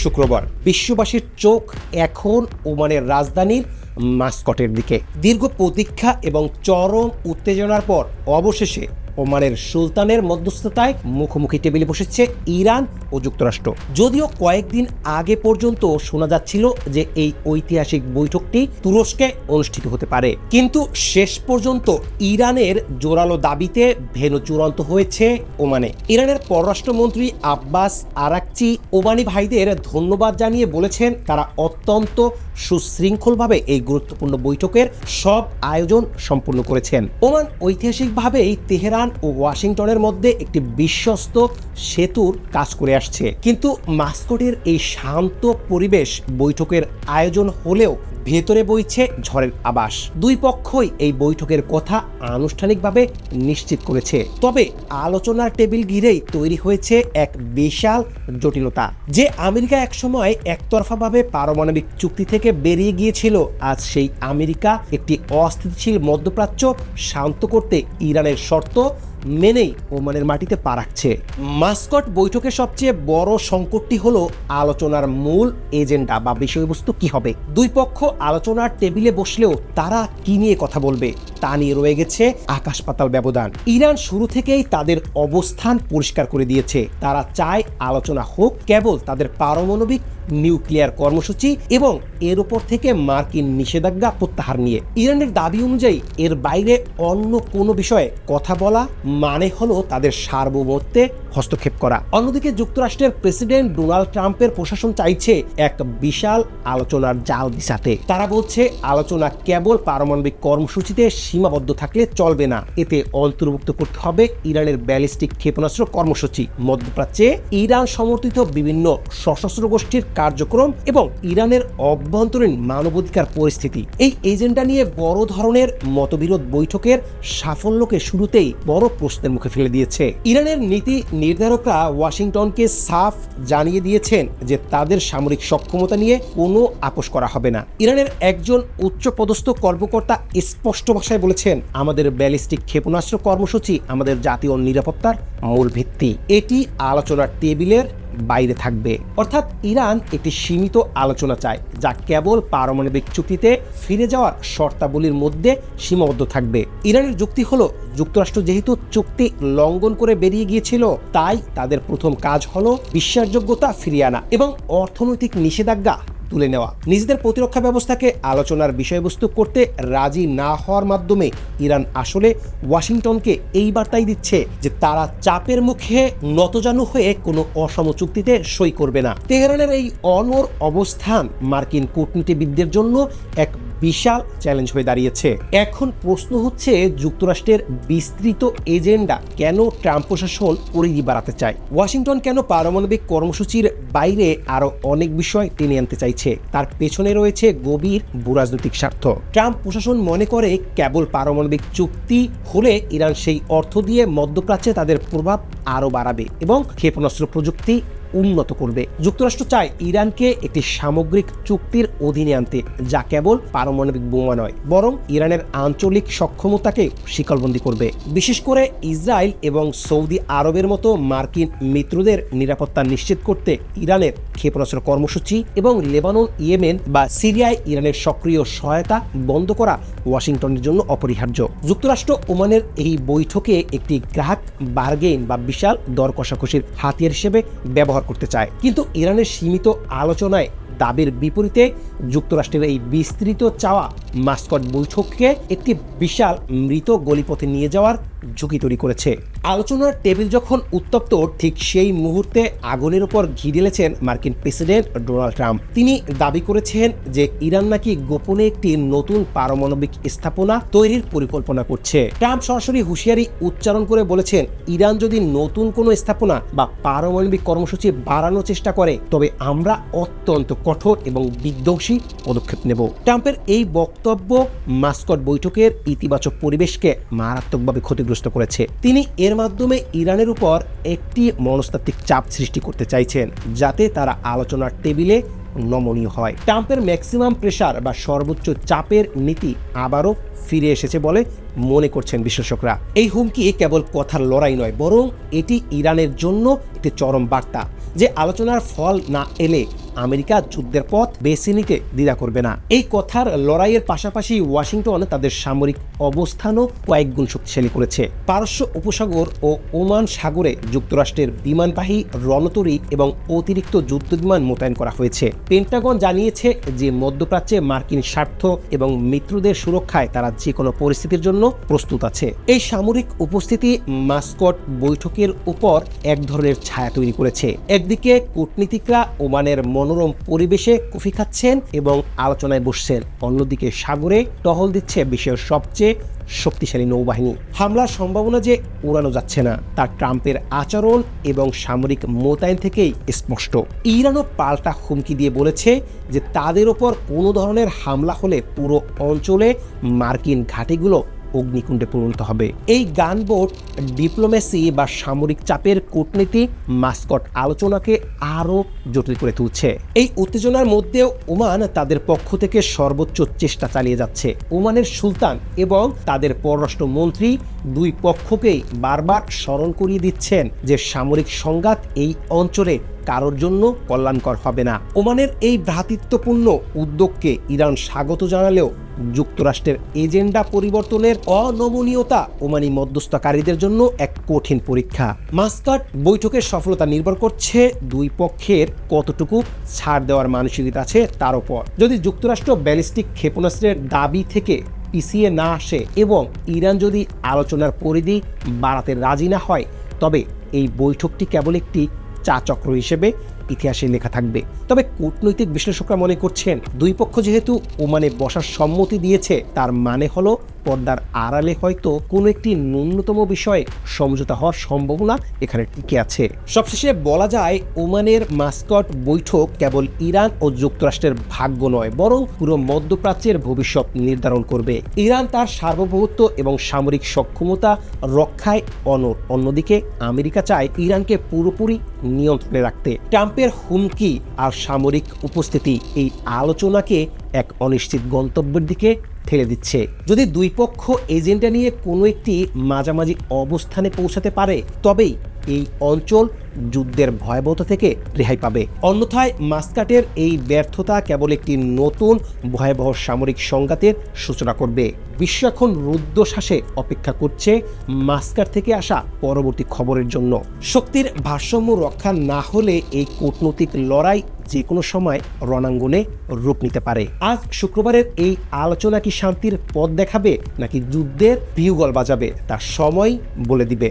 শুক্রবার বিশ্ববাসীর চোখ এখন ওমানের রাজধানীর মাস্কটের দিকে। দীর্ঘ প্রতীক্ষা এবং চরম উত্তেজনার পর অবশেষে ওমানের সুলতানের মধ্যস্থতায় মুখোমুখি টেবিলে বসেছে ইরান ও যুক্তরাষ্ট্র। যদিও কয়েকদিন আগে পর্যন্ত শোনা যাচ্ছিল যে এই ঐতিহাসিক বৈঠকটি তুরস্কে অনুষ্ঠিত হতে পারে, কিন্তু শেষ পর্যন্ত ইরানের জোরালো দাবিতে ভেন্যু চূড়ান্ত হয়েছে ওমানে। ইরানের পররাষ্ট্রমন্ত্রী আব্বাস আরাকচি ওমানি ভাইদের ধন্যবাদ জানিয়ে বলেছেন তারা অত্যন্ত সুশৃঙ্খলভাবে এই গুরুত্বপূর্ণ বৈঠকের সব আয়োজন সম্পূর্ণ করেছেন। ওমান ঐতিহাসিকভাবেই তেহরান ও ওয়াশিংটনের মধ্যে একটি বিশ্বস্ত সেতুর কাজ করে আসছে, কিন্তু মাস্কটের এই শান্ত পরিবেশ বৈঠকের আয়োজন হলেও ভেতরে বইছে ঝড়ের আভাস। দুই পক্ষই এই বৈঠকের কথা আনুষ্ঠানিকভাবে নিশ্চিত করেছে, তবে আলোচনার টেবিল ঘিরেই তৈরি হয়েছে এক বিশাল জটিলতা। যে আমেরিকা একসময় একতরফাভাবে পারমাণবিক চুক্তি থেকে বেরিয়ে গিয়েছিল, আজ সেই আমেরিকা একটি অস্থিতিশীল মধ্যপ্রাচ্য শান্ত করতে ইরানের শর্ত মেনেই ওমানের মাটিতে পা রাখছে। মাস্কট বৈঠকের সবচেয়ে বড় সংকটটি হলো আলোচনার মূল এজেন্ডা বা বিষয়বস্তু কি হবে। দুই পক্ষ আলোচনার টেবিলে বসলেও তারা কি নিয়ে কথা বলবে তা নিয়ে রয়ে গেছে আকাশ পাতাল ব্যবধান। ইরান শুরু থেকেই তাদের অবস্থান পরিষ্কার করে দিয়েছে, তারা চায় আলোচনা হোক কেবল তাদের পারমাণবিক নিউক্লিয়ার কর্মসূচি এবং এর উপর থেকে মার্কিন নিষেধাজ্ঞা প্রত্যাহার নিয়ে। ইরানের দাবি অনুযায়ী এর বাইরে অন্য কোনো বিষয়ে কথা বলা মানে হলো তাদের সার্বভৌমত্বে হস্তক্ষেপ করা। অন্যদিকে যুক্তরাষ্ট্রের প্রেসিডেন্ট ডোনাল্ড ট্রাম্পের প্রশাসন চাইছে এক বিশাল আলোচনার জাল বিছাতে। তারা বলছে আলোচনা কেবল পারমাণবিক কর্মসূচিতে সীমাবদ্ধ থাকলে চলবে না, এতে অন্তর্ভুক্ত করতে হবে ইরানের ব্যালিস্টিক ক্ষেপণাস্ত্র কর্মসূচি, মধ্যপ্রাচ্যে ইরান সমর্থিত বিভিন্ন সশস্ত্র গোষ্ঠীর কার্যক্রম এবং ইরানের অভ্যন্তরীণ মানবাধিকার পরিস্থিতি। এই এজেন্ডা নিয়ে বড় ধরনের মতবিরোধ বৈঠকের সাফল্যকে শুরুতেই বড় প্রশ্নের মুখে ফেলে দিয়েছে। ইরানের নীতি নির্ধারকরা ওয়াশিংটনকে সাফ জানিয়ে দিয়েছেন যে তাদের সামরিক সক্ষমতা নিয়ে কোনো আপোষ করা হবে না। ইরানের একজন উচ্চপদস্থ কর্মকর্তা স্পষ্ট ভাষায় বলেছেন, আমাদের ব্যালিস্টিক ক্ষেপণাস্ত্র কর্মসূচি আমাদের জাতীয় নিরাপত্তার মূল ভিত্তি, এটি আলোচনার টেবিলের বাইরে থাকবে। অর্থাৎ ইরান একটি সীমিত আলোচনা চায় যা কেবল পারমাণবিক চুক্তিতে ফিরে যাওয়ার শর্তাবলীর মধ্যে সীমাবদ্ধ থাকবে। ইরানের যুক্তি হলো যুক্তরাষ্ট্র যেহেতু চুক্তি লঙ্ঘন করে বেরিয়ে গিয়েছিল, তাই তাদের প্রথম কাজ হলো বিশ্বাসযোগ্যতা ফিরিয়ে আনা এবং অর্থনৈতিক নিষেধাজ্ঞা তুলে নেওয়া। নিজেদের প্রতিরক্ষা ব্যবস্থাকে আলোচনার বিষয়বস্তু করতে রাজি না হওয়ার মাধ্যমে ইরান আসলে ওয়াশিংটনকে এই বার্তাই দিচ্ছে যে তারা চাপের মুখে নতজানু হয়ে কোনো অসম চুক্তিতে সই করবে না। তেহরানের এই অনড় অবস্থান মার্কিন কূটনীতিবিদদের জন্য এক বিশাল চ্যালেঞ্জ হয়ে দাঁড়িয়েছে। এখন প্রশ্ন হচ্ছে যুক্তরাষ্ট্রের বিস্তৃত এজেন্ডা কেন ট্রাম্প প্রশাসন পরিধি বাড়াতে চায়? ওয়াশিংটন কেন পারমাণবিক কর্মসূচির বাইরে আরো অনেক বিষয় টেনে আনতে চাইছে? তার পেছনে রয়েছে গভীর ভূরাজনৈতিক স্বার্থ। ট্রাম্প প্রশাসন মনে করে কেবল পারমাণবিক চুক্তি হলে ইরান সেই অর্থ দিয়ে মধ্যপ্রাচ্যে তাদের প্রভাব আরো বাড়াবে এবং ক্ষেপণাস্ত্র প্রযুক্তি উন্নত করবে। যুক্তরাষ্ট্র চায় ইরানকে একটি সামগ্রিক চুক্তির অধীনে আনতে, যা কেবল পারমাণবিক বোমা নয় বরং ইরানের আঞ্চলিক সক্ষমতাকে শিকলবন্দি করবে। বিশেষ করে ইসরায়েল এবং সৌদি আরবের মতো মার্কিন মিত্রদের নিরাপত্তা নিশ্চিত করতে ইরানের ক্ষেপণাস্ত্র কর্মসূচি এবং লেবানন, ইয়েমেন বা সিরিয়ায় ইরানের সক্রিয় সহায়তা বন্ধ করা ওয়াশিংটনের জন্য অপরিহার্য। যুক্তরাষ্ট্র ওমানের এই বৈঠকে একটি গ্রাহক বার্গেইন বা বিশাল দর কষাকষির হাতিয়ার হিসেবে ব্যবহার করতে চায়, কিন্তু ইরানের সীমিত আলোচনায় দাবির বিপরীতে যুক্তরাষ্ট্রের এই বিস্তৃত চাওয়া মাস্কট বৈঠককে একটি বিশাল মৃত গলিপথে নিয়ে যাওয়ার ঝুঁকি তৈরি করেছে। আলোচনার টেবিল যখন উত্তপ্ত, ঠিক সেই মুহূর্তে আগুনের উপর ঘি ঢেলেছেন মার্কিন প্রেসিডেন্ট ডোনাল্ড ট্রাম্প। তিনি দাবি করেছেন যে ইরান নাকি গোপনে একটি নতুন পারমাণবিক স্থাপনা তৈরির পরিকল্পনা করছে। ট্রাম্প সরাসরি হুঁশিয়ারি উচ্চারণ করে বলেছেন, ইরান যদি নতুন কোনো স্থাপনা বা পারমাণবিক কর্মসূচি বাড়ানোর চেষ্টা করে তবে আমরা অত্যন্ত কঠোর এবং বিধ্বংসী পদক্ষেপ নেব। ট্রাম্পের এই বক্তব্য মাস্কট বৈঠকের ইতিবাচক পরিবেশকে মারাত্মকভাবে ক্ষতিগ্রস্ত করেছে। তিনি এর মাধ্যমে ইরানের উপর একটি মনস্তাত্ত্বিক চাপ সৃষ্টি করতে চাইছেন যাতে তারা আলোচনার টেবিলে নমনীয় হয়। ট্রাম্পের ম্যাক্সিমাম প্রেসার বা সর্বোচ্চ চাপের নীতি আবারও ফিরে এসেছে বলে মনে করছেন বিশ্লেষকরা। এই হুমকি কেবল কথার লড়াই নয়, বরং এটি ইরানের জন্য একটি চরম বার্তা যে আলোচনার ফল না এলে আমেরিকা যুদ্ধের পথ বেছে নিতে দ্বিধা করবে না। এই কথার লড়াইয়ের পাশাপাশি ওয়াশিংটন তাদের সামরিক অবস্থানও কয়েক গুণ শক্তিশালী করেছে। পারস্য উপসাগর ও ওমান সাগরে যুক্তরাষ্ট্রের বিমানবাহী রণতরী এবং অতিরিক্ত যুদ্ধবিমান মোতায়েন করা হয়েছে। পেন্টাগন জানিয়েছে যে মধ্যপ্রাচ্যে মার্কিন স্বার্থ এবং মিত্রদের সুরক্ষায় তারা যে কোনো পরিস্থিতির জন্য প্রস্তুত আছে। এই সামরিক উপস্থিতি মাস্কট বৈঠকের উপর এক ধরনের ছায়া তৈরি করেছে। একদিকে কূটনীতিকরা ওমানের মনোরম পরিবেশে কফি খাচ্ছেন এবং আলোচনায় বসছেন, অন্যদিকে সাগরে টহল দিচ্ছে বিশ্বের সবচেয়ে শক্তিশালী নৌবাহিনী। হামলার সম্ভাবনা যে উড়ানো যাচ্ছে না তা ট্রাম্পের আচরণ এবং সামরিক মোতায়েন থেকেই স্পষ্ট। ইরানও পাল্টা হুমকি দিয়ে বলেছে যে তাদের ওপর কোনো ধরনের হামলা হলে পুরো অঞ্চলে মার্কিন ঘাঁটিগুলো অগ্নিকুণ্ডে পরিণত হবে। এই গানবোট ডিপ্লোমেসি বা সামরিক চাপের কূটনীতি মাস্কট আলোচনাকে আরও জটিল করে তুলছে। এই উত্তেজনার মধ্যেও ওমান তাদের পক্ষ থেকে সর্বোচ্চ চেষ্টা চালিয়ে যাচ্ছে। ওমানের সুলতান এবং তাদের পররাষ্ট্রমন্ত্রী দুই পক্ষকেই বারবার স্মরণ করিয়ে দিচ্ছেন যে সামরিক সংঘাত এই অঞ্চলে কারোর জন্য কল্যাণকর হবে না। ওমানের এই ভ্রাতৃত্বপূর্ণ উদ্যোগকে ইরান স্বাগত জানালেও যুক্তরাষ্ট্রের এজেন্ডা পরিবর্তনের অনমনীয়তা ওমানি মধ্যস্থকারীদের জন্য এক কঠিন পরীক্ষা। মাস্কাট বৈঠকের সফলতা নির্ভর করছে দুই পক্ষের কতটুকু ছাড় দেওয়ার মানসিকতা আছে তার উপর। যদি যুক্তরাষ্ট্র ব্যালিস্টিক ক্ষেপণাস্ত্রের দাবি থেকে পিছিয়ে না আসে এবং ইরান যদি আলোচনার পরিধি বাড়াতে রাজি না হয়, তবে এই বৈঠকটি কেবল একটি চা চক্র হিসেবে ইতিহাসে লেখা থাকবে। তবে কূটনৈতিক বিশ্লেষকরা মনে করছেন দুই পক্ষ যেহেতু ওমানে বসার সম্মতি দিয়েছে, তার মানে হলো পর্দার আড়ালে হয়তো কোনো একটি ন্যূনতম বিষয়ে সমঝোতা হওয়ার সম্ভাবনা এখানে টিকে আছে। সবশেষে বলা যায় ওমানের মাস্কট বৈঠক কেবল ইরান ও যুক্তরাষ্ট্রের ভাগ্য নয়, বরং পুরো মধ্যপ্রাচ্যের ভবিষ্যৎ নির্ধারণ করবে। ইরান তার সার্বভৌমত্ব এবং সামরিক সক্ষমতা রক্ষায় অনড়, অন্যদিকে আমেরিকা চায় ইরানকে পুরোপুরি নিয়ন্ত্রণে রাখতে। ট্রাম্পের হুমকি আর সামরিক উপস্থিতি এই আলোচনাকে এক অনিশ্চিত গন্তব্যের দিকে ঠেলে দিচ্ছে। যদি দুই পক্ষ এজেন্ডা নিয়ে কোনো একটি মাঝামাঝি অবস্থানে পৌঁছাতে পারে, তবেই এই অঞ্চল যুদ্ধের ভয়াবহতা থেকে রেহাই পাবে। অন্যথায় মাস্কাটের এই ব্যর্থতা কেবল একটি নতুন ভয়াবহ সামরিক সংঘাতের সূচনা করবে। বিশ্ব এখন রুদ্ধশ্বাসে অপেক্ষা করছে মাস্কাট থেকে আসা পরবর্তী খবরের জন্য। শক্তির ভারসাম্য রক্ষা না হলে এই কূটনৈতিক লড়াই যে কোনো সময় রণাঙ্গনে রূপ নিতে পারে। আজ শুক্রবারের এই আলোচনা কি শান্তির পথ দেখাবে নাকি যুদ্ধের বিহুগল বাজাবে, তা সময় বলে দিবে।